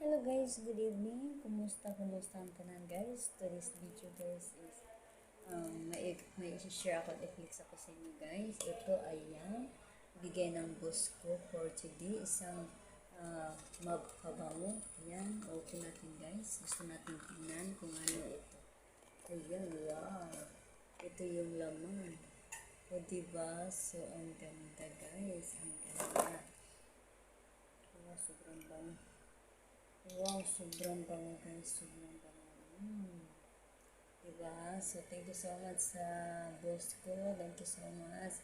Hello guys, good evening. Kumusta ang tanan guys? Today's video guys is may i-share ako at i-flex ako sa inyo guys. Ito ay yan, bigay ng boss ko for today. Isang magpabango. Ayan, open natin guys. Gusto natin tingnan kung ano ito. Ayan, wow. Ito yung laman. O diba? So, ang ganda guys. Ang ganda. Wow, sobrang bango. Wow, sobrang bango guys, sobrang bango. Diba? So, thank you so much sa boss ko. Thank you so much.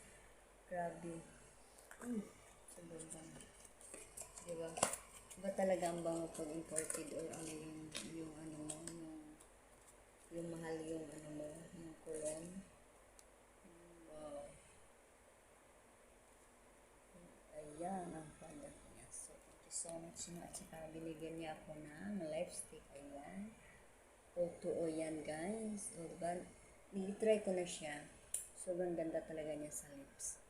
Grabe. Sobrang bango. Diba? Diba talaga ang bango pag imported or ano yung ano mo, yung mahal yung ano mo, yung cologne. Wow. Ayan ang product niya. So, thank you so much nga. At saka binigyan niya ako ng lipstick. Ayan. O2O yan guys. O diba? I-try ko na siya. Sobrang ganda talaga niya sa lips.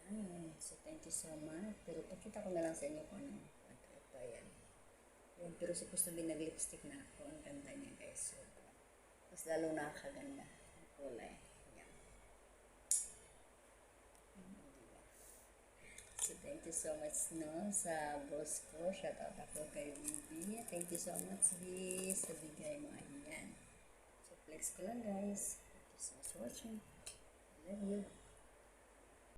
Ayan. So, thank you so much. Pero pakita ko na lang sa inyo kung ano. Ito, ayan. Ayan. Pero supposed to be nag-lipstick na ako. Ang ganda niya guys. So, mas lalo nakakaganda. Ang kulay. So, thank you so much no sa boss ko. Shout out ako kay Bibi. Thank you so much, B, sa bigay mo. Ayan. So, flex ko lang, guys. Thank you so much for watching. I love you.